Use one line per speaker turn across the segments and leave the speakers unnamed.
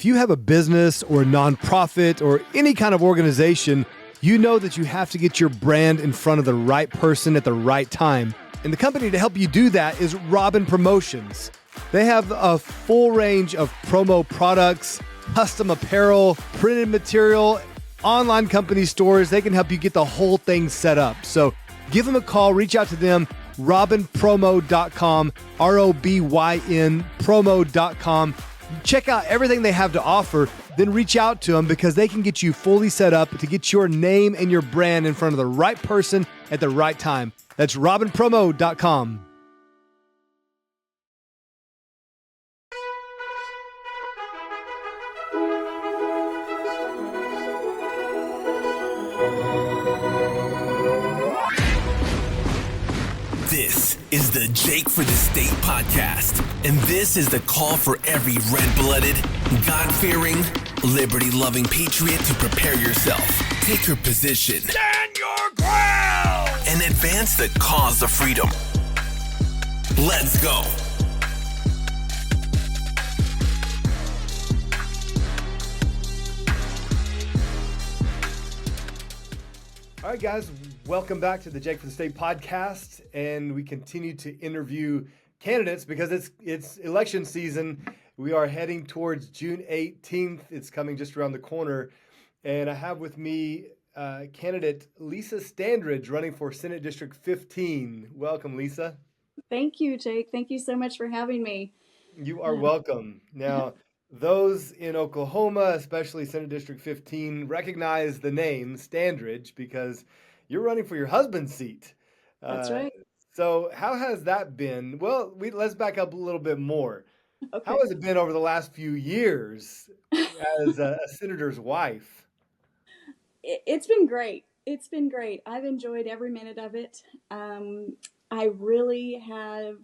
If you have a business or a nonprofit or any kind of organization, you know that you have to get your brand in front of the right person at the right time. And the company to help you do that is Robyn Promotions. They have a full range of promo products, custom apparel, printed material, online company stores. They can help you get the whole thing set up. So give them a call, reach out to them, robynpromo.com, ROBYN promo.com. Check out everything they have to offer, then reach out to them because they can get you fully set up to get your name and your brand in front of the right person at the right time. That's robynpromo.com.
This is the Jake for the State podcast, and this is the call for every red-blooded, God-fearing, liberty-loving patriot to prepare yourself, take your position, stand your ground, and advance the cause of freedom. Let's go.
All right, guys, welcome back to the Jake for the State podcast, and we continue to interview candidates because it's election season. We are heading towards June 18th. It's coming just around the corner, and I have with me candidate Lisa Standridge running for Senate District 15. Welcome, Lisa.
Thank you, Jake. Thank you so much for having me.
You are welcome. Now, those in Oklahoma, especially Senate District 15, recognize the name Standridge because you're running for your husband's seat.
That's right.
So how has that been? Well, let's back up a little bit more.
Okay.
How has it been over the last few years as a senator's wife?
It's been great. It's been great. I've enjoyed every minute of it. I really have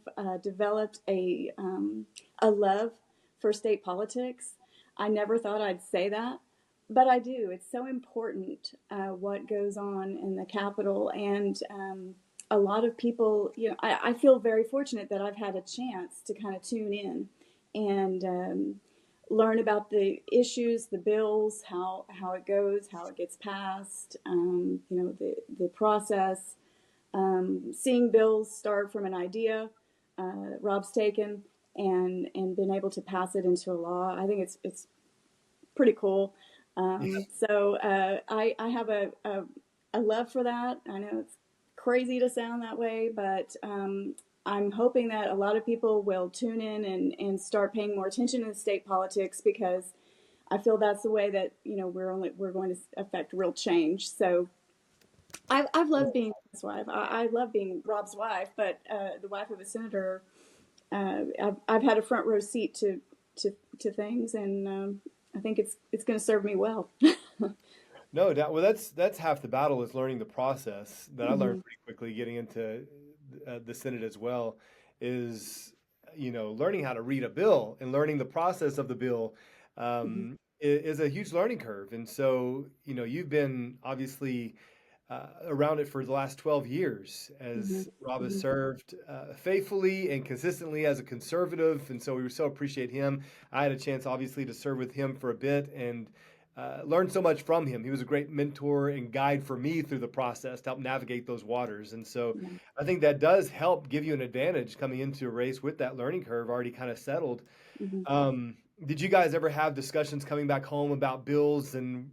developed a love for state politics. I never thought I'd say that, but I do. It's so important what goes on in the Capitol, and a lot of people, I feel very fortunate that I've had a chance to kind of tune in and learn about the issues, the bills, how it goes, how it gets passed, the process, seeing bills start from an idea, Rob's taken, and been able to pass it into a law. I think it's pretty cool. So I have a love for that. I know it's crazy to sound that way, but I'm hoping that a lot of people will tune in and start paying more attention to state politics, because I feel that's the way that we're going to affect real change. So I've loved being his wife. I love being Rob's wife, but the wife of a senator. I've had a front row seat to things, and I think it's going to serve me well.
No doubt. Well, that's half the battle, is learning the process that I learned pretty quickly getting into the Senate as well, is learning how to read a bill and learning the process of the bill is a huge learning curve. And so you've been obviously around it for the last 12 years as Rob has served faithfully and consistently as a conservative. And so we so appreciate him. I had a chance, obviously, to serve with him for a bit and learned so much from him. He was a great mentor and guide for me through the process to help navigate those waters. And so I think that does help give you an advantage coming into a race with that learning curve already kind of settled. Did you guys ever have discussions coming back home about bills and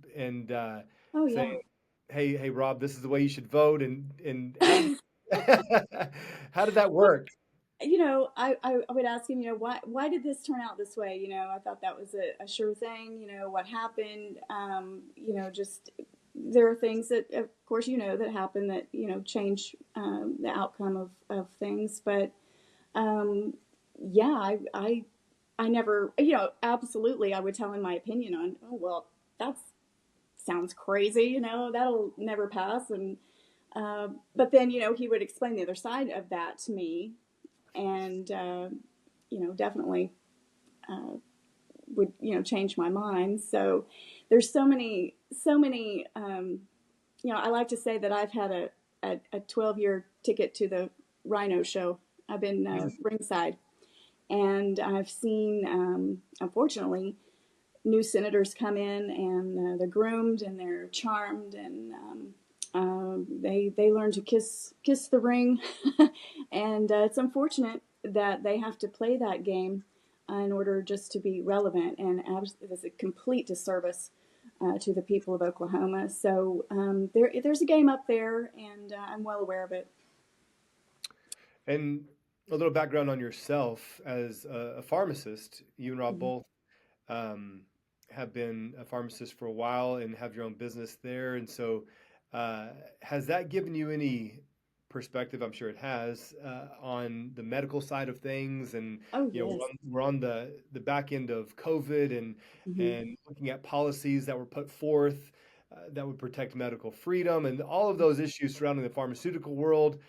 saying, hey, Rob, this is the way you should vote, and how did that work?
I would ask him, why did this turn out this way? I thought that was a sure thing. What happened? Just there are things that, of course, that happen that change the outcome of things. But I never, absolutely, I would tell him my opinion on. Oh well, that's sounds crazy, that'll never pass. And but then he would explain the other side of that to me, and definitely would change my mind. So there's so many I like to say that I've had a 12-year ticket to the Rhino show. I've been ringside, and I've seen unfortunately new senators come in and they're groomed and they're charmed and they learn to kiss the ring, and it's unfortunate that they have to play that game in order just to be relevant, and it is a complete disservice to the people of Oklahoma. So there's a game up there, and I'm well aware of it.
And a little background on yourself as a pharmacist. You and Rob
Mhm.
both um, have been a pharmacist for a while and have your own business there. And so, uh, has that given you any perspective? I'm sure it has, on the medical side of things. And
Oh
we're
yes.
on the back end of COVID,
Hmm.
and looking at policies that were put forth that would protect medical freedom and all of those issues surrounding the pharmaceutical world.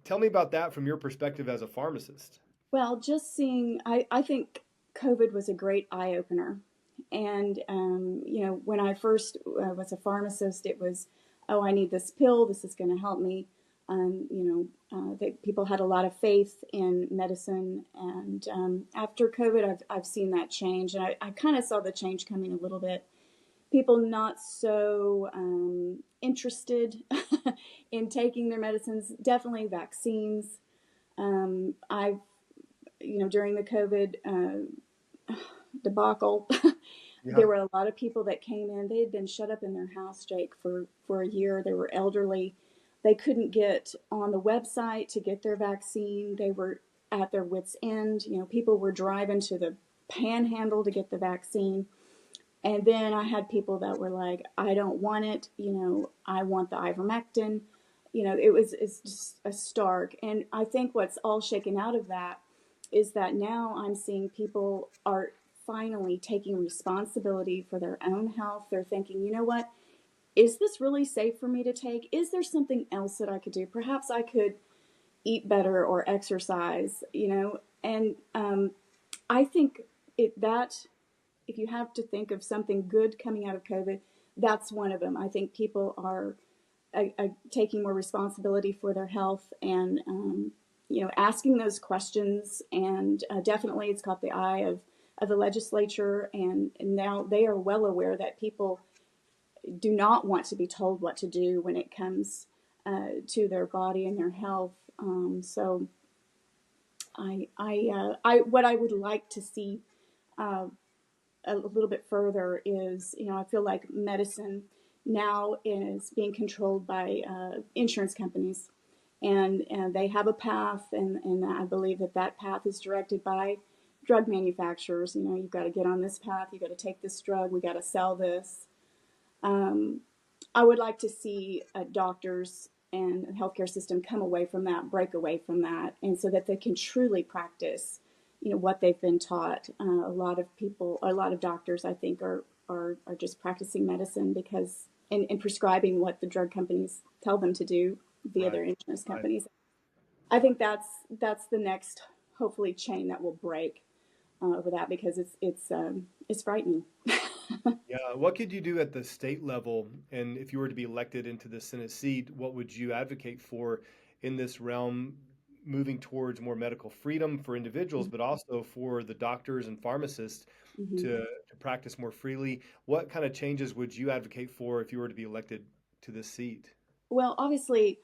Tell me about that from your perspective as a pharmacist.
Well, just seeing, I think COVID was a great eye opener. And, when I first was a pharmacist, it was, oh, I need this pill. This is going to help me. People had a lot of faith in medicine. And after COVID, I've seen that change. And I kind of saw the change coming a little bit. People not so interested in taking their medicines, definitely vaccines. I've during the COVID debacle,
Yeah.
there were a lot of people that came in. They had been shut up in their house, Jake, for a year. They were elderly. They couldn't get on the website to get their vaccine. They were at their wits' end. People were driving to the panhandle to get the vaccine. And then I had people that were like, I don't want it. I want the ivermectin. It's just a stark. And I think what's all shaken out of that is that now I'm seeing people are finally taking responsibility for their own health. They're thinking, you know what? Is this really safe for me to take? Is there something else that I could do? Perhaps I could eat better or exercise, And I think that if you have to think of something good coming out of COVID, that's one of them. I think people are taking more responsibility for their health and asking those questions. And definitely, it's caught the eye of the legislature, and now they are well aware that people do not want to be told what to do when it comes to their body and their health. So, what I would like to see uh, a little bit further is, I feel like medicine now is being controlled by insurance companies, and they have a path, and I believe that path is directed by drug manufacturers. You've got to get on this path, you've got to take this drug, we got to sell this. Um, I would like to see doctors and the healthcare system come away from that, break away from that, and so that they can truly practice, what they've been taught. A lot of people, a lot of doctors, I think, are just practicing medicine because and prescribing what the drug companies tell them to do via
Right.
their insurance
Right.
companies. I think that's the next, hopefully, chain that will break over that, because it's frightening.
Yeah. What could you do at the state level? And if you were to be elected into the Senate seat, what would you advocate for in this realm, moving towards more medical freedom for individuals, but also for the doctors and pharmacists
Mm-hmm.
to practice more freely? What kind of changes would you advocate for if you were to be elected to this seat?
Well, obviously,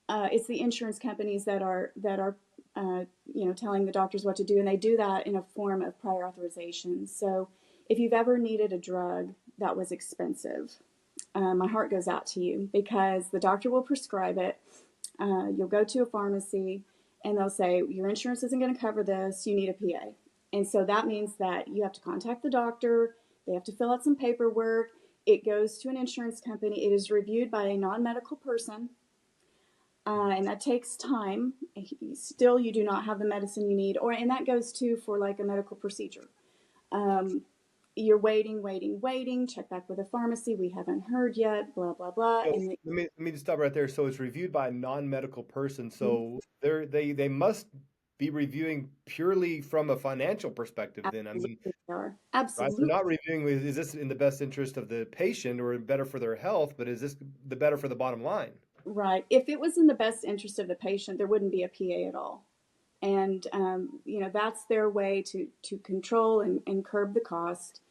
it's the insurance companies that are telling the doctors what to do, and they do that in a form of prior authorization. So, if you've ever needed a drug that was expensive, my heart goes out to you, because the doctor will prescribe it. You'll go to a pharmacy, and they'll say your insurance isn't going to cover this. You need a PA, and so that means that you have to contact the doctor. They have to fill out some paperwork. It goes to an insurance company. It is reviewed by a non-medical person, and that takes time. Still, you do not have the medicine you need, and that goes too for like a medical procedure. Um, you're waiting. Check back with the pharmacy. We haven't heard yet. Blah blah blah.
So
And
let me just stop right there. So it's reviewed by a non-medical person.
Mhm.
So they must be reviewing purely from a financial perspective then. I mean,
Absolutely, they are.
right? They're
Absolutely.
not reviewing, is this in the best interest of the patient or better for their health, but is this the better for the bottom line?
Right. If it was in the best interest of the patient, there wouldn't be a PA at all. And that's their way to control and curb the cost.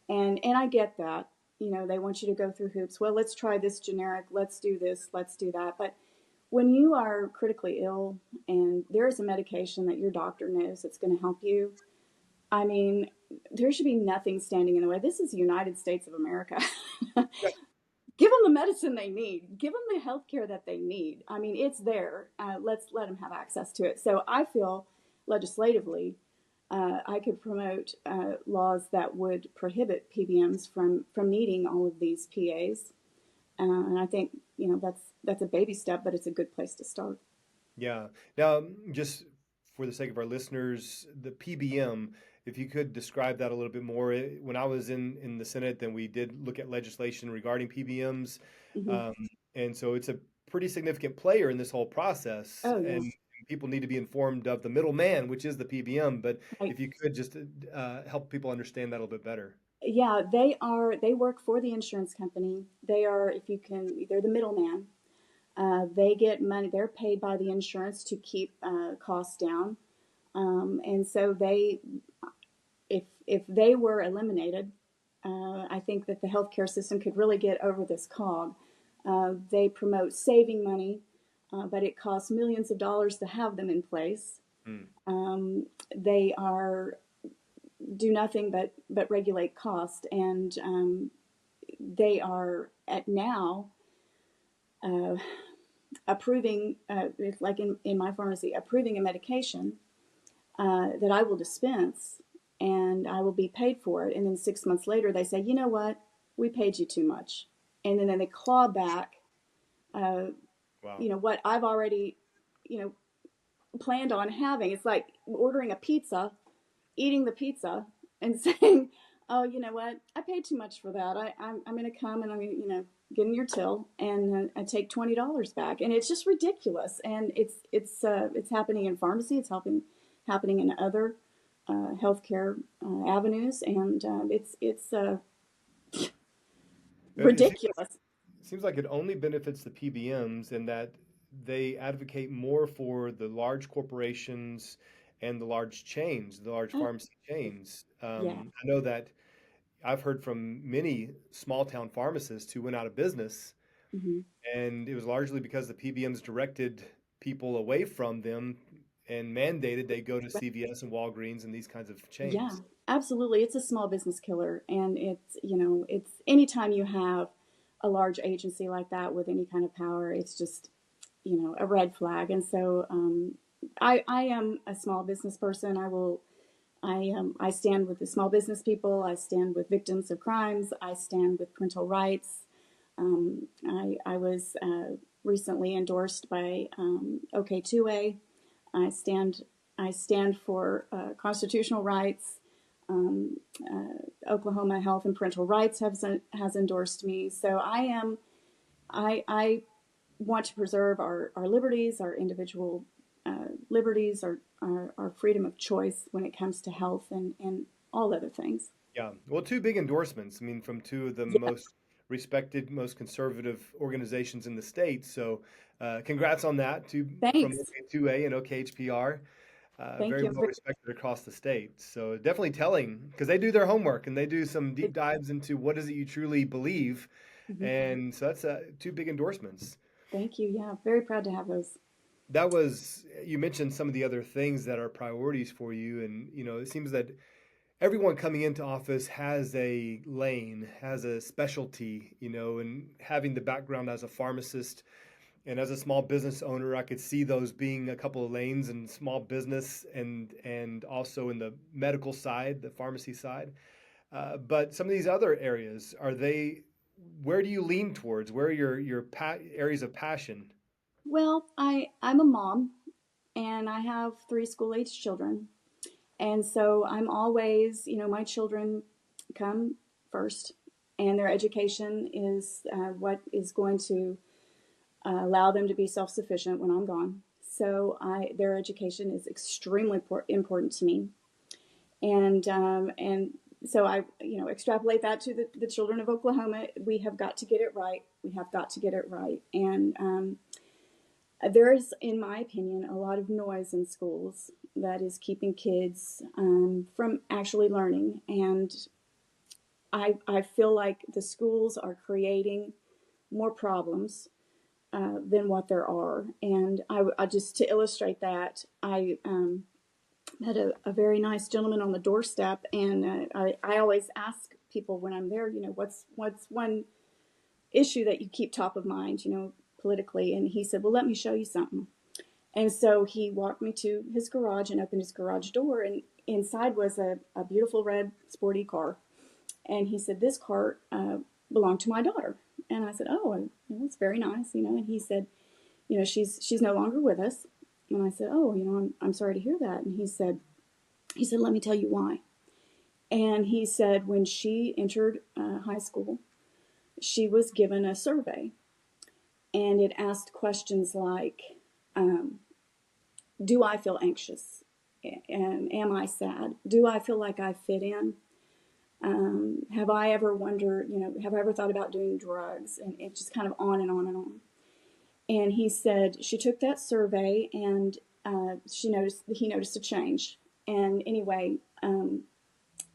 And I get that. You know, they want you to go through hoops. Well, let's try this generic. Let's do this. Let's do that. But when you are critically ill and there is a medication that your doctor knows that's going to help you, I mean, there should be nothing standing in the way. This is the United States of America. Give them the medicine they need. Give them the health care that they need. I mean, it's there. Let's let them have access to it. So I feel legislatively, I could promote laws that would prohibit PBMs from needing all of these PAs. And I think, you know, that's a baby step, but it's a good place to start.
Yeah. Now, just for the sake of our listeners, the PBM, if you could describe that a little bit more. When I was in the Senate, then we did look at legislation regarding PBMs.
Hmm.
Um, and so it's a pretty significant player in this whole process.
Oh yeah.
And people need to be informed of the middleman, which is the PBM. But
Right.
if you could just help people understand that a little bit better.
Yeah, they work for the insurance company. They are, if you can, they're the middleman. They get money. They're paid by the insurance to keep costs down. And so if they were eliminated, I think that the healthcare system could really get over this cog. They promote saving money, but it costs millions of dollars to have them in place.
Hmm.
They are do nothing but regulate cost, and they are at now uh, approving, like in my pharmacy, approving a medication that I will dispense and I will be paid for it. And then 6 months later, they say, you know what, we paid you too much. And then they claw back,
Wow.
you know, what I've already, you know, planned on having. It's like ordering a pizza, eating the pizza, and saying, oh, you know what, I paid too much for that. I'm going to come and I'm going to, you know, get in your till and I take $20 back. And it's just ridiculous. And it's happening in pharmacy. It's happening in other healthcare avenues, and it's
It seems
ridiculous.
seems like it only benefits the PBMs in that they advocate more for the large corporations and the large chains, the large
Oh,
pharmacy chains.
yeah.
I know that I've heard from many small town pharmacists who went out of business,
Hmm.
and it was largely because the PBMs directed people away from them and mandated they go to CVS and Walgreens and these kinds of
Yeah,
chains.
absolutely. It's a small business killer, and it's, you know, it's anytime you have a large agency like that with any kind of power, it's just, you know, a red flag. And so I am a small business person. I stand with the small business people. I stand with victims of crimes. I stand with parental rights. I was recently endorsed by OK2A. I stand I stand for constitutional rights. Um, Oklahoma Health and Parental Rights has endorsed me. So I want to preserve our liberties, our individual liberties, our freedom of choice when it comes to health and all other things.
Yeah. Well, two big endorsements. I mean, from two of the
Yeah,
most respected, most conservative organizations in the state. So, congrats on that. Two from
thanks.
OK2A and OKHPR.
Thank
Very
you.
well respected across the state. So definitely telling because they do their homework and they do some deep dives into what is it you truly believe.
Mhm.
And so that's two big endorsements.
Thank you. Yeah, very proud to have those.
That was, you mentioned some of the other things that are priorities for you. And, it seems that everyone coming into office has a lane, has a specialty, and having the background as a pharmacist and as a small business owner, I could see those being a couple of lanes in small business and also in the medical side, the pharmacy side. But some of these other areas, where do you lean towards? Where are your areas of passion?
Well, I'm a mom and I have three school age children. And so I'm always, you know, my children come first, and their education is what is going to allow them to be self sufficient when I'm gone. So their education is extremely important to me. And so I, you know, extrapolate that to the children of Oklahoma. We have got to get it right. We have got to get it right. And there is, in my opinion, a lot of noise in schools that is keeping kids from actually learning. And I feel like the schools are creating more problems than what there are. And I just, to illustrate that, I met a very nice gentleman on the doorstep, and I always ask people when I'm there, what's one issue that you keep top of mind, politically. And he said, well, let me show you something. And so he walked me to his garage and opened his garage door, and inside was a beautiful red sporty car. And he said, this car belonged to my daughter. And I said, oh, it's very nice, And he said, she's no longer with us. And I said, oh, I'm sorry to hear that. And he said, let me tell you why. And he said, when she entered high school, she was given a survey, and it asked questions like, do I feel anxious? And am I sad? Do I feel like I fit in? Have I ever wondered, have I ever thought about doing drugs? And it just kind of on and on and on. And he said she took that survey, and he noticed a change. And anyway,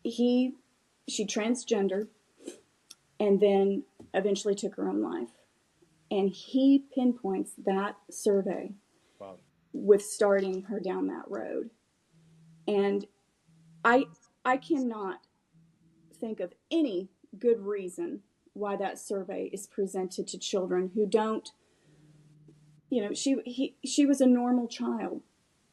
she transgendered, and then eventually took her own life. And he pinpoints that survey
Wow.
with starting her down that road. And I cannot think of any good reason why that survey is presented to children who don't, she was a normal child.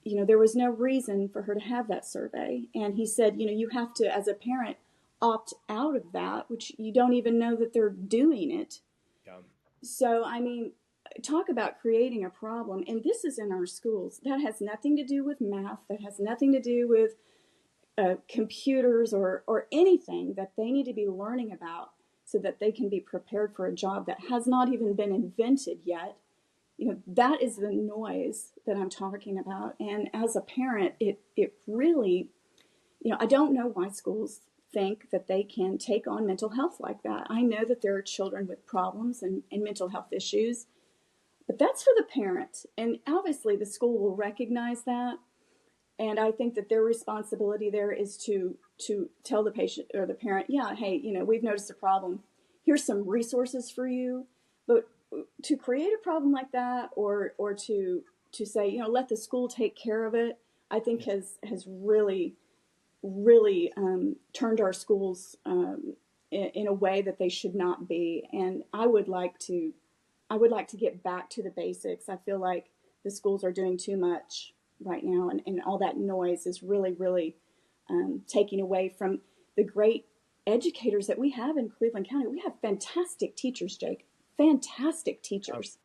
There was no reason for her to have that survey. And he said, you have to, as a parent, opt out of that, which you don't even know that they're doing it.
Yeah.
So, talk about creating a problem. And this is in our schools. That has nothing to do with math. That has nothing to do with computers or anything that they need to be learning about so that they can be prepared for a job that has not even been invented yet. That is the noise that I'm talking about. And as a parent, it really, I don't know why schools think that they can take on mental health like that. I know that there are children with problems and mental health issues, but that's for the parent. And obviously the school will recognize that. And I think that their responsibility there is to tell the patient or the parent, yeah, hey, we've noticed a problem. Here's some resources for you. But to create a problem like that, or to say, let the school take care of it, I think has really turned our schools in a way that they should not be. And I would like to get back to the basics. I feel like the schools are doing too much right now, and all that noise is really taking away from the great educators that we have in Cleveland County. We have fantastic teachers, Jake, fantastic teachers.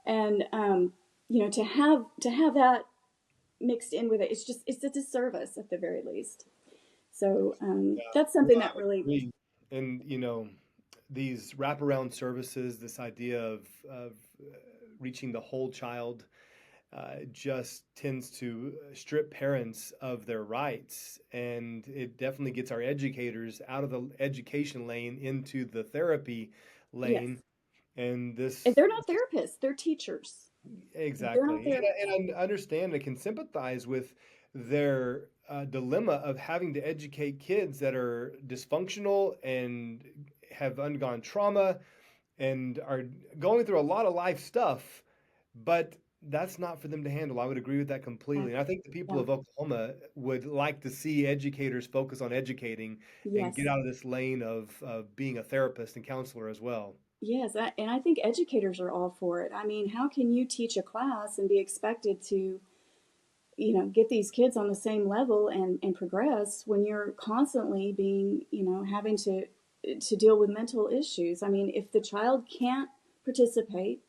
And to have that mixed in with it, it's a disservice at the very least. So that's something that really
agree. And these wraparound services, this idea of reaching the whole child, just tends to strip parents of their rights, and it definitely gets our educators out of the education lane into the therapy lane.
yes.
And
And they're not therapists; they're teachers. They're not
exactly,
therapists.
and I understand, I can sympathize with their dilemma of having to educate kids that are dysfunctional and have undergone trauma and are going through a lot of life stuff, but that's not for them to handle. I would agree with that completely. And I think the people
Yeah.
of Oklahoma would like to see educators focus on educating and get
Yes.
out of this lane of being a therapist and counselor as well.
Yes, and I think educators are all for it. How can you teach a class and be expected to, get these kids on the same level and progress when you're constantly being, having to deal with mental issues? If the child can't participate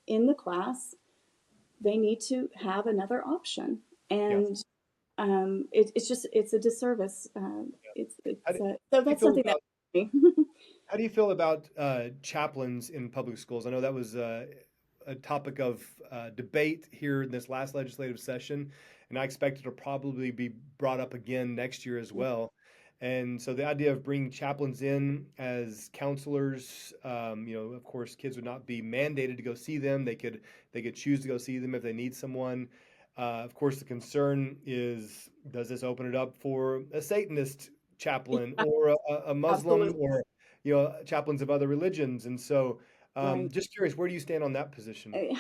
in the class, they need to have another option.
Yeah.
And it's a disservice.
How do,
So
how do you
that's
feel
something that
about how do you feel about chaplains in public schools? I know that was a topic of debate here in this last legislative session, and I expect it'll probably be brought up again next year as well. And so the idea of bringing chaplains in as counselors, of course, kids would not be mandated to go see them. They could choose to go see them if they need someone. Of course, the concern is, does this open it up for a Satanist chaplain
Yeah,
or a Muslim
absolutely.
or, chaplains of other religions. And so,
Right.
just curious, where do you stand on that position?
Uh,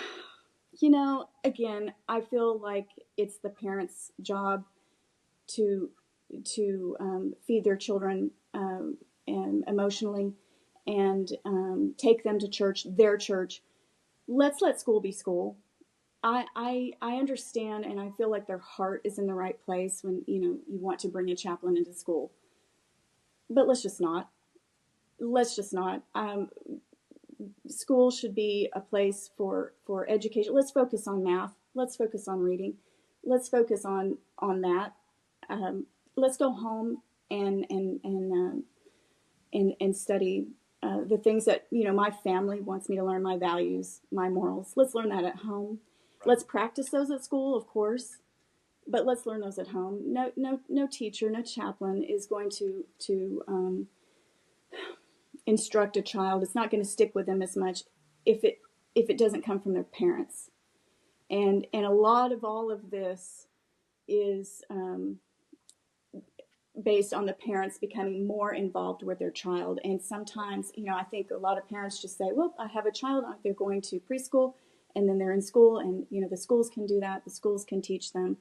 again, I feel like it's the parents' job to feed their children and emotionally and take them to church, their church. Let's let school be school. I understand and I feel like their heart is in the right place when you want to bring a chaplain into school, but let's just not. School should be a place for education. Let's focus on math. Let's focus on reading. Let's focus on that. Um, let's go home and study the things that my family wants me to learn, my values, my morals. Let's learn that at home.
Right.
Let's practice those at school, of course, but let's learn those at home. No teacher, no chaplain is going to instruct a child. It's not going to stick with them as much if it doesn't come from their parents. And a lot of all of this is based on the parents becoming more involved with their child. And sometimes, I think a lot of parents just say, well, I have a child, they're going to preschool, and then they're in school, and, the schools can do that. The schools can teach them.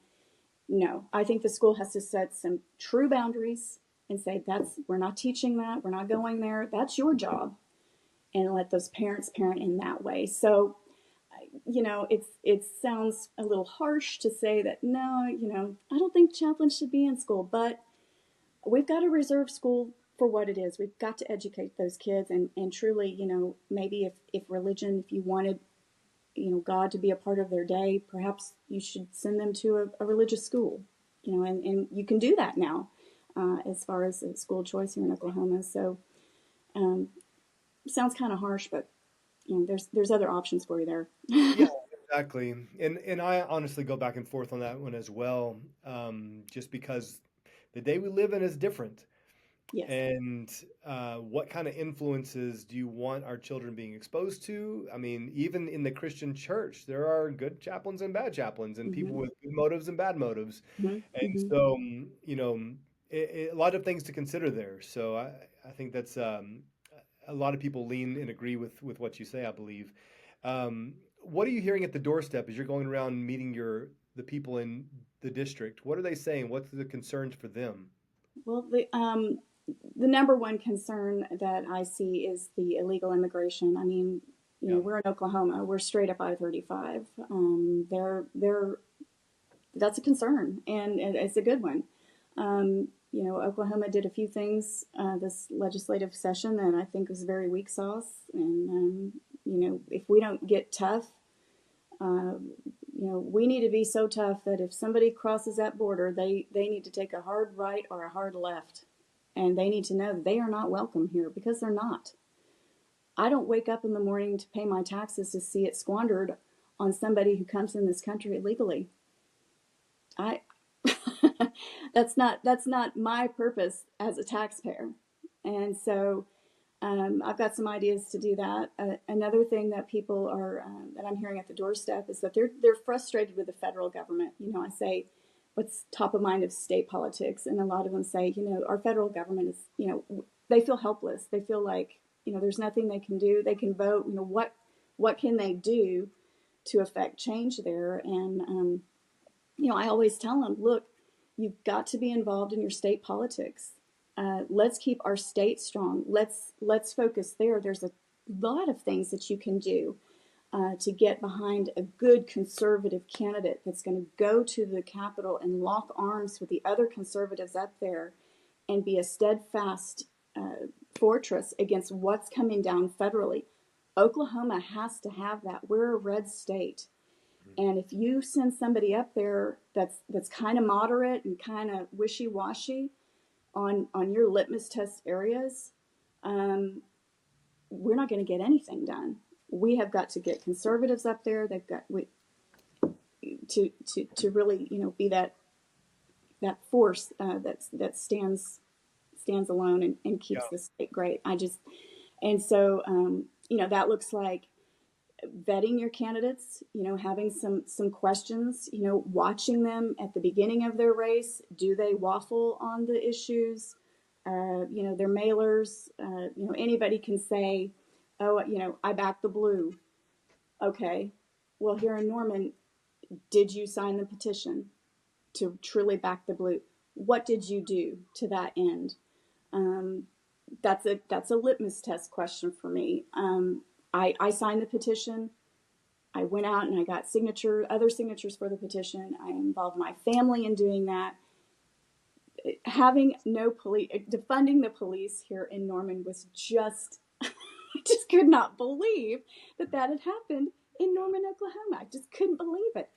No, I think the school has to set some true boundaries and say, we're not teaching that. We're not going there. That's your job. And let those parents parent in that way. So, it sounds a little harsh to say that, no, I don't think chaplains should be in school, but we've got to reserve school for what it is. We've got to educate those kids and truly, maybe if religion, if you wanted, God to be a part of their day, perhaps you should send them to a religious school, and you can do that now as far as school choice here in Oklahoma. So um, sounds kind of harsh, but there's other options for you there.
Yeah, exactly. And I honestly go back and forth on that one as well, just because the day we live in is different.
Yes.
And what kind of influences do you want our children being exposed to? I mean, even in the Christian church, there are good chaplains and bad chaplains, and people
Mm-hmm.
with good motives and bad motives. And
Mm-hmm.
so, a lot of things to consider there. So I think that's a lot of people lean and agree with what you say, I believe. What are you hearing at the doorstep as you're going around meeting the people in the district? What are they saying? What's the concerns for them?
Well, the number one concern that I see is the illegal immigration. I mean,
Yeah.
we're in Oklahoma. We're straight up I-35. They're that's a concern, and it's a good one. Oklahoma did a few things this legislative session that I think was very weak sauce. And if we don't get tough, we need to be so tough that if somebody crosses that border, they need to take a hard right or a hard left, and they need to know that they are not welcome here because they're not. I don't wake up in the morning to pay my taxes to see it squandered on somebody who comes in this country illegally. I that's not my purpose as a taxpayer, and so I've got some ideas to do that. Another thing that people are that I'm hearing at the doorstep is that they're frustrated with the federal government. I say, what's top of mind is state politics, and a lot of them say, our federal government is, they feel helpless. They feel like, there's nothing they can do. They can vote. What can they do to affect change there? And I always tell them, look, you've got to be involved in your state politics. Let's keep our state strong. Let's focus there. There's a lot of things that you can do to get behind a good conservative candidate that's going to go to the Capitol and lock arms with the other conservatives up there and be a steadfast fortress against what's coming down federally. Oklahoma has to have that. We're a red state. And if you send somebody up there that's kind of moderate and kind of wishy-washy on your litmus test areas, we're not going to get anything done. We have got to get conservatives up there. They've got to really be that force that stands alone and
Yeah.
keeps the state great. And so that looks like vetting your candidates, having some questions, watching them at the beginning of their race. Do they waffle on the issues? Their mailers. Anybody can say, "Oh, I back the blue." Okay, well, here in Norman, did you sign the petition to truly back the blue? What did you do to that end? Um, that's a litmus test question for me. I signed the petition. I went out and I got other signatures for the petition. I involved my family in doing that. Having no police, defunding the police here in Norman was just, I just could not believe that had happened in Norman, Oklahoma. I just couldn't believe it.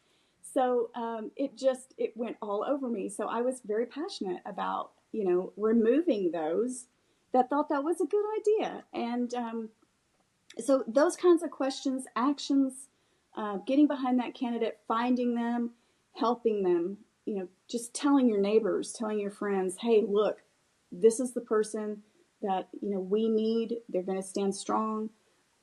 So it went all over me. So I was very passionate about, removing those that thought that was a good idea. And so those kinds of questions, actions, getting behind that candidate, finding them, helping them, just telling your neighbors, telling your friends, hey, look, this is the person that, we need. They're going to stand strong.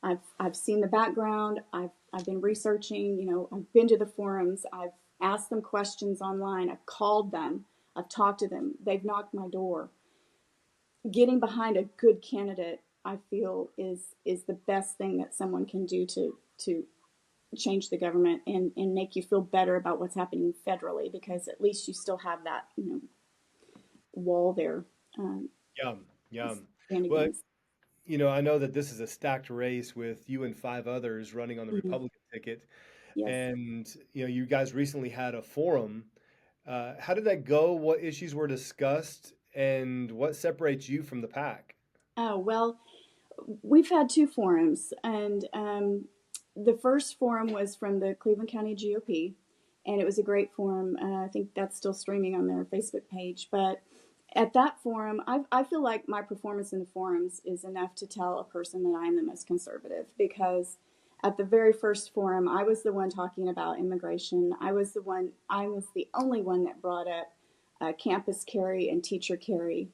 I've seen the background. I've been researching, I've been to the forums. I've asked them questions online. I've called them. I've talked to them. They've knocked my door. Getting behind a good candidate, I feel, is the best thing that someone can do to change the government and make you feel better about what's happening federally, because at least you still have that wall there.
Yeah, yeah.
Stand
Well,
against.
I know that this is a stacked race with you and five others running on the
Mhm.
Republican ticket,
Yes.
and you guys recently had a forum. How did that go? What issues were discussed, and what separates you from the pack?
Oh, well, we've had two forums, and the first forum was from the Cleveland County GOP, and it was a great forum. I think that's still streaming on their Facebook page. But at that forum, I feel like my performance in the forums is enough to tell a person that I am the most conservative, because at the very first forum, I was the one talking about immigration. I was the only one that brought up campus carry and teacher carry.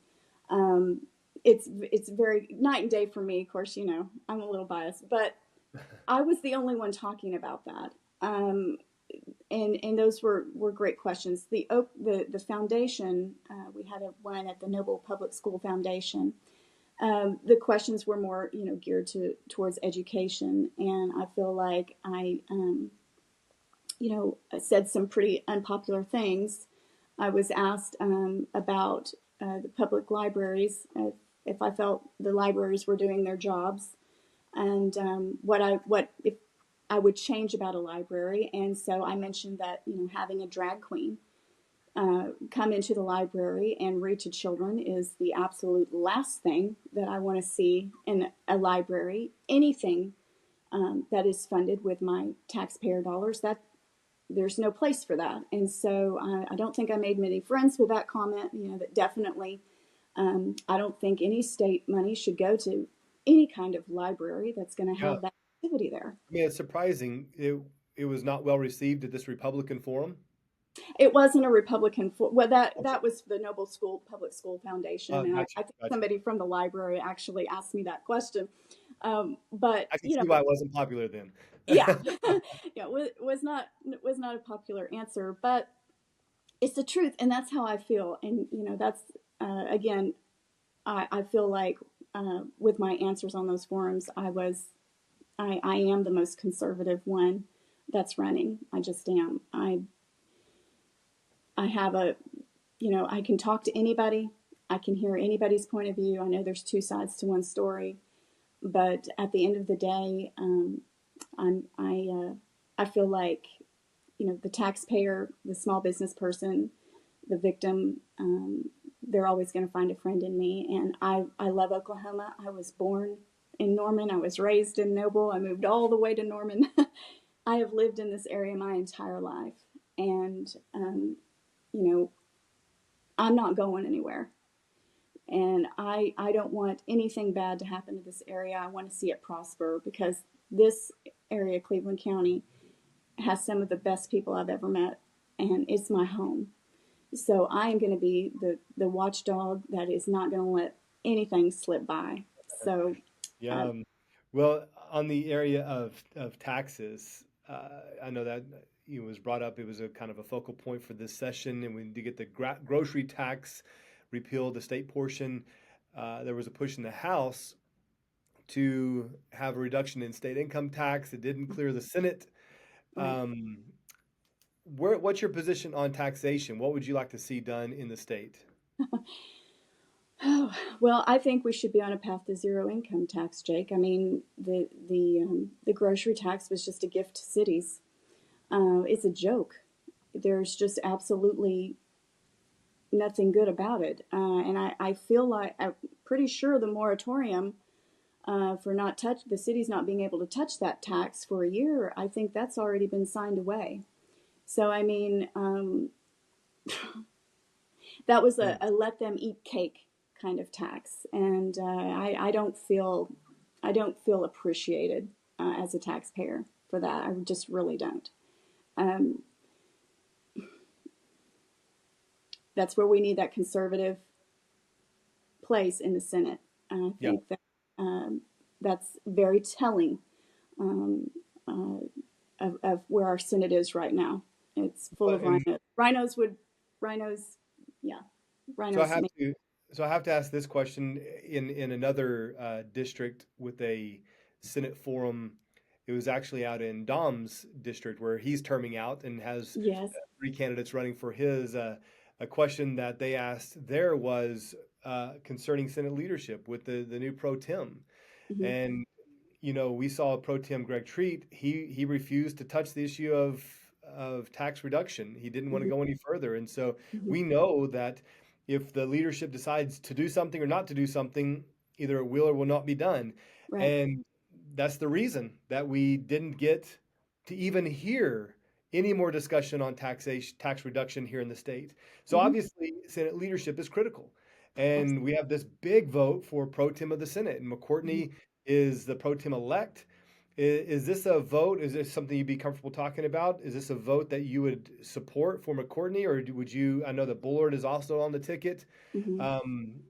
Um, it's very night and day for me. Of course, I'm a little biased, but I was the only one talking about that. Um, and those were great questions. The foundation, we had one at the Noble Public School Foundation. The questions were more geared towards education, and I feel like I said some pretty unpopular things. I was asked about the public libraries, if I felt the libraries were doing their jobs, and what if I would change about a library. And so I mentioned that having a drag queen come into the library and read to children is the absolute last thing that I want to see in a library. Anything that is funded with my taxpayer dollars, that there's no place for that. And so I don't think I made many friends with that comment. That definitely, I don't think any state money should go to any kind of library that's going to
Yeah,
have that activity there.
I mean, it's surprising it was not well received at this Republican forum.
It wasn't a Republican. Well, that
Okay.
that was the Noble School Public School Foundation,
Oh,
and
gotcha,
I think
gotcha.
somebody from the library actually asked me that question. But
I can see why it wasn't popular then.
yeah, yeah, was not a popular answer, but it's the truth, and that's how I feel. And that's again, I feel like with my answers on those forums, I am the most conservative one that's running. I just am. I have I can talk to anybody. I can hear anybody's point of view. I know there's two sides to one story, but at the end of the day, I'm I feel like the taxpayer, the small business person, the victim. They're always going to find a friend in me, and I love Oklahoma. I was born in Norman. I was raised in Noble. I moved all the way to Norman. I have lived in this area my entire life, and you know I'm not going anywhere. And I don't want anything bad to happen to this area. I want to see it prosper, because this area, Cleveland County, has some of the best people I've ever met, and it's my home. So I am going to be the watchdog that is not going to let anything slip by. So,
Yeah.
uh,
Well, on the area of taxes, I know that it was brought up. It was a kind of a focal point for this session, and we did get the grocery tax repealed, the state portion. there was a push in the House to have a reduction in state income tax. It didn't clear the Senate.
Right.
What's your position on taxation? What would you like to see done in the state?
Oh, well, I think we should be on a path to zero income tax, Jake. I mean, the grocery tax was just a gift to cities. It's a joke. There's just absolutely nothing good about it. And I feel like I'm pretty sure the moratorium for the cities not being able to touch that tax for a year, I think that's already been signed away. So I mean, that was a let them eat cake kind of tax, and I don't feel appreciated as a taxpayer for that. I just really don't. Um, that's where we need that conservative place in the Senate. I
Yeah.
think that that's very telling um, uh, of where our Senate is right now. It's full of
And
rhinos. Rhinos, yeah,
so I
rhinos.
have to so I have to ask this question in another district with a Senate forum. It was actually out in Dom's district where he's terming out and has
Yes.
three candidates running for his. A question that they asked there was concerning Senate leadership with the new pro tem.
Hmm.
And we saw pro tem Greg Treat. He refused to touch the issue of tax reduction. He didn't want to
Hmm.
go any further. And so
Hmm.
we know that if the leadership decides to do something or not to do something, either it will or will not be done.
Right.
And that's the reason that we didn't get to even hear any more discussion on tax reduction here in the state. So
Hmm.
obviously, Senate leadership is critical. And we
Absolutely.
have this big vote for pro tem of the Senate. And
Hmm.
McCourtney is the pro tem elect. Is this a vote? Is this something you'd be comfortable talking about? Is this a vote that you would support for McCourtney, or would you? I know that Bullard is also on the ticket.
Hmm.
Um,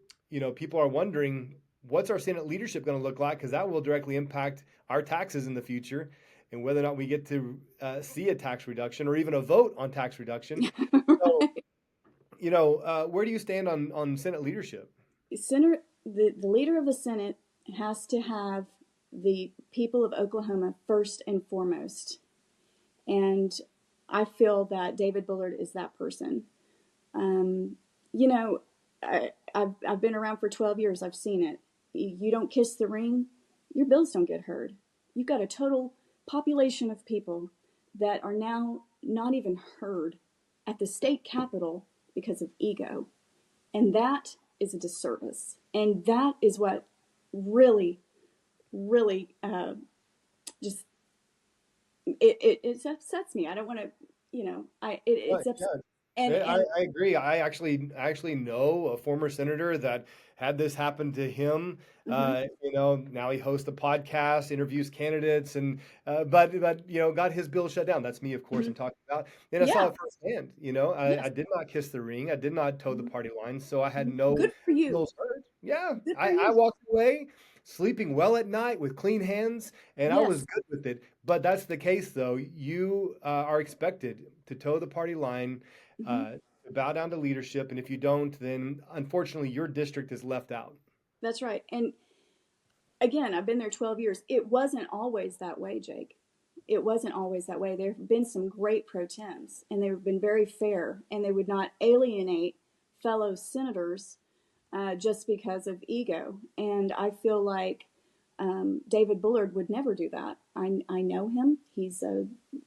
People are wondering what's our Senate leadership going to look like because that will directly impact our taxes in the future and whether or not we get to see a tax reduction or even a vote on tax reduction. So,
Right.
where do you stand on Senate leadership?
The leader of the Senate has to have the people of Oklahoma first and foremost. And I feel that David Bullard is that person. Um, you know, I've been around for 12 years. I've seen it. You don't kiss the ring, your bills don't get heard. You've got a total population of people that are now not even heard at the state capitol because of ego. And that is a disservice. And that is what really, really just it upsets me. I don't want to,
Right,
it's
yeah.
upset. And
I agree. I actually know a former senator that had this happen to him.
mhm.
Now he hosts a podcast, interviews candidates, and but got his bill shut down. That's me, of course,
Mhm.
I'm talking about. And I saw
Yeah.
it firsthand. I
Yes.
did not kiss the ring. I did not toe the
Mhm.
party line, so I had
Mhm.
no
Good for you.
bills hurt. Yeah,
Good for
I
you.
walked away sleeping well at night with clean hands, and I was
Yes.
good with it. But that's the case, though. You are expected to toe the party line,
Hmm.
uh, to bow down to leadership, and if you don't, then unfortunately your district is left out.
That's right. And again, I've been there 12 years. It wasn't always that way, Jake. It wasn't always that way. There have been some great pro tems, and they've been very fair, and they would not alienate fellow senators just because of ego. And I feel like David Bullard would never do that. I know him. He's a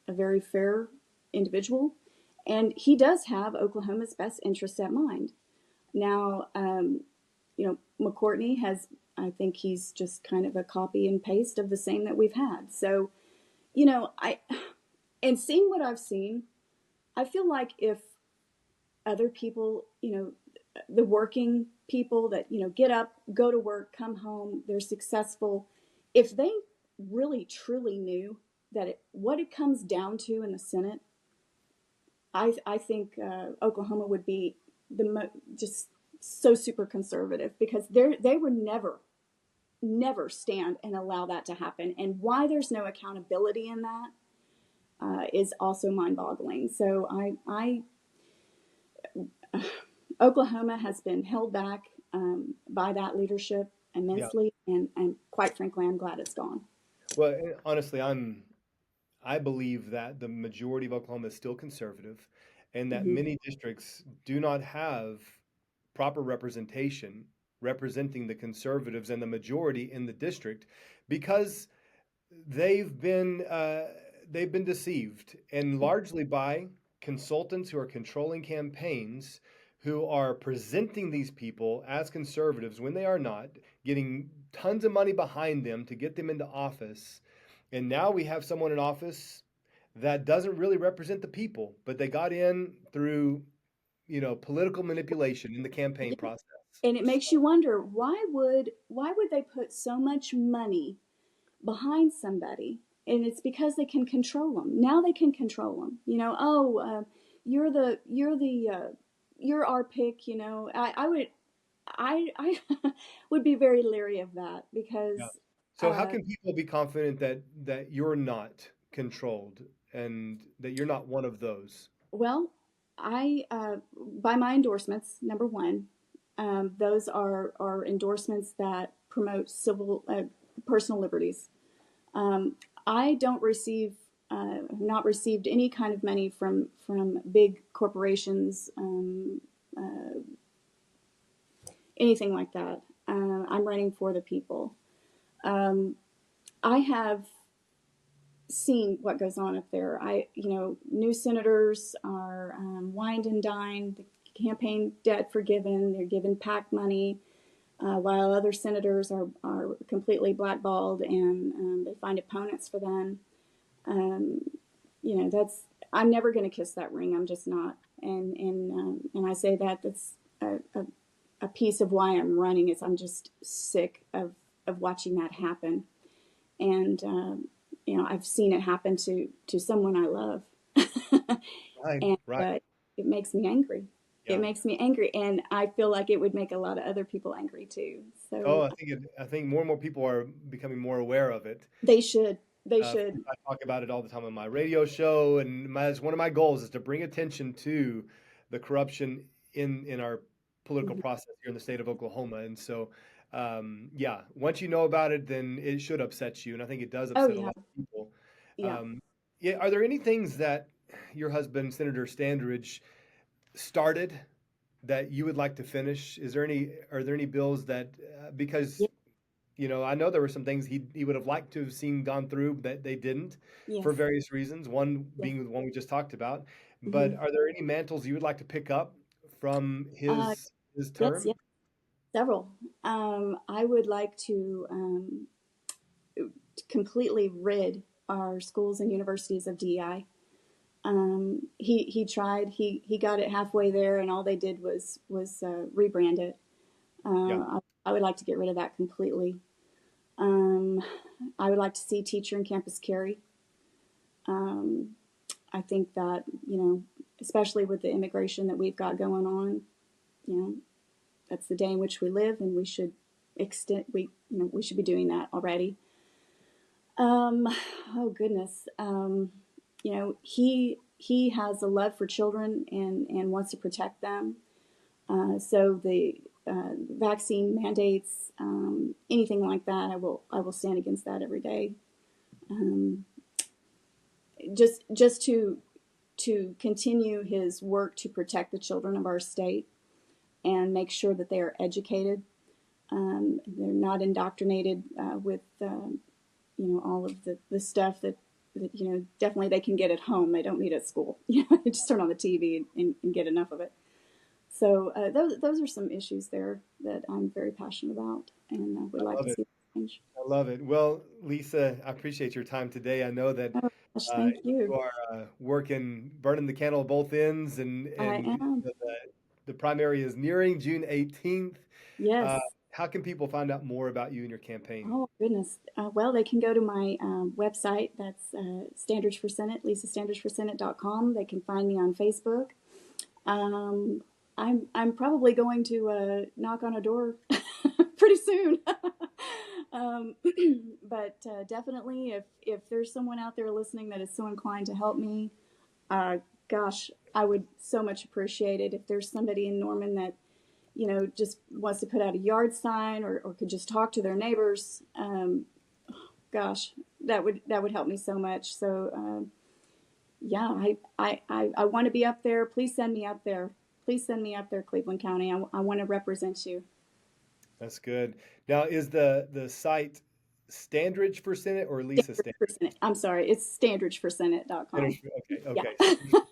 very fair individual, and he does have Oklahoma's best interests at mind. Now, McCourtney has, I think he's just kind of a copy and paste of the same that we've had. So, and seeing what I've seen, I feel like if other people, the working people that, get up, go to work, come home, they're successful, if they really truly knew that what it comes down to in the Senate, I think Oklahoma would be just so super conservative because they would never stand and allow that to happen. And why there's no accountability in that is also mind-boggling. So I Oklahoma has been held back by that leadership
Yeah.
immensely, and quite frankly, I'm glad it's gone.
Well, honestly, I believe that the majority of Oklahoma is still conservative, and that
Hmm.
many districts do not have proper representation representing the conservatives and the majority in the district because they've been uh, they've been deceived, and largely by consultants who are controlling campaigns, who are presenting these people as conservatives when they are not, getting tons of money behind them to get them into office. And now we have someone in office that doesn't really represent the people, but they got in through, political manipulation in the campaign
Yeah.
process.
And it makes you wonder, why would they put so much money behind somebody? And it's because they can control them. Now they can control them. Oh, you're our pick. I would be very leery of that
Yeah.
because,
So how
uh,
can people be confident that you're not controlled and that you're not one of those?
well, I by my endorsements, number one, those are endorsements that promote civil personal liberties. Um, I don't receive, not received any kind of money from big corporations, uh, anything like that. I'm running for the people. Um, I have seen what goes on up there. New senators are wined and dined, the campaign debt forgiven, they're given PAC money, while other senators are completely blackballed, and they find opponents for them. Um, that's I'm never going to kiss that ring. I'm just not. And I say that's a piece of why I'm running is I'm just sick of watching that happen. And I've seen it happen to someone I love,
Right,
and
right.
it makes me angry. It
Yeah.
makes me angry, and I feel like it would make a lot of other people angry too.
Oh,
So
I think more and more people are becoming more aware of it.
they should. They
Of
should.
course, I talk about it all the time on my radio show, and it's one of my goals is to bring attention to the corruption in our political
Mhm.
process here in the state of Oklahoma. And so, yeah, once you know about it, then it should upset you, and I think it does
Oh
upset a
yeah,
lot of people.
yeah.
Um, yeah, are there any things that your husband, Senator Standridge, started that you would like to finish? Are there any bills that because
Yeah.
I know there were some things he would have liked to have seen gone through that they didn't for
Yes.
various reasons, one
Yes.
being the one we just talked about. But
Hmm.
are there any mantles you would like to pick up from
Uh,
his
yes.
term?
Yes. Several. I would like to completely rid our schools and universities of DEI. He tried. He got it halfway there, and all they did was rebrand it.
Yeah,
I would like to get rid of that completely. Um, I would like to see teacher and campus carry. Um, I think that especially with the immigration that we've got going on, you know, that's the day in which we live, and we should extend. We should be doing that already. Um, oh goodness. He has a love for children and wants to protect them. So the vaccine mandates, anything like that, I will stand against that every day. Um, just to continue his work to protect the children of our state and make sure that they are educated. They're not indoctrinated with all of the stuff that definitely they can get at home. They don't need at school. Just turn on the TV and get enough of it. So those are some issues there that I'm very passionate about and would
I
like
love
to
it.
see change.
I love it. Well, Lisa, I appreciate your time today. I know that
Oh gosh, thank
you
you.
are working, burning the candle at both ends,
I
and
am.
the primary is nearing June 18th. Uh,
Yes.
how can people find out more about you and your campaign?
Oh goodness. Well, they can go to my website. That's Standards for Senate, lisastandardsforsenate.com. They can find me on Facebook. Um, I'm probably going to knock on a door pretty soon. um, but definitely, if there's someone out there listening that is so inclined to help me, uh, gosh, I would so much appreciate it. If there's somebody in Norman that just wants to put out a yard sign or could just talk to their neighbors, gosh, that would help me so much. So yeah, I want to be up there. Please send me up there. Please send me up there, Cleveland County. I want to represent you.
That's good. Now, is the site Standridge for Senate or Lisa
Standridge for
Standridge?
Senate. I'm sorry, it's standridgeforsenate.com.
Okay,
Yeah.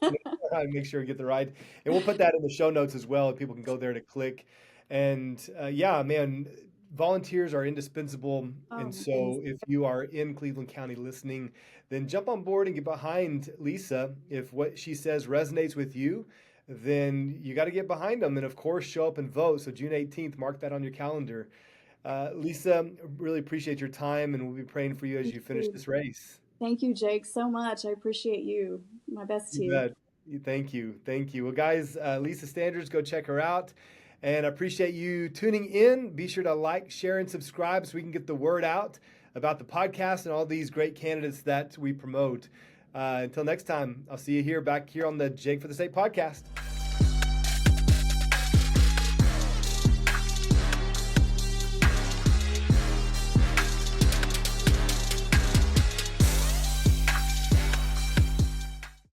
okay. I make sure we get the right, and we'll put that in the show notes as well. People can go there to click. And yeah, man, volunteers are indispensable.
Oh
And
my goodness.
so, if you are in Cleveland County listening, then jump on board and get behind Lisa. If what she says resonates with you, then you got to get behind them, and of course, show up and vote. So June 18th, mark that on your calendar. Lisa, really appreciate your time, and we'll be praying for you as
Thank
you finish
you.
this race.
Thank you, Jake, so much. I appreciate you. My best
You
to you.
bet. Thank you. Thank you. Well, guys, Lisa Standridge, go check her out. And I appreciate you tuning in. Be sure to like, share, and subscribe so we can get the word out about the podcast and all these great candidates that we promote. Until next time, I'll see you back here on the Jake for the State podcast.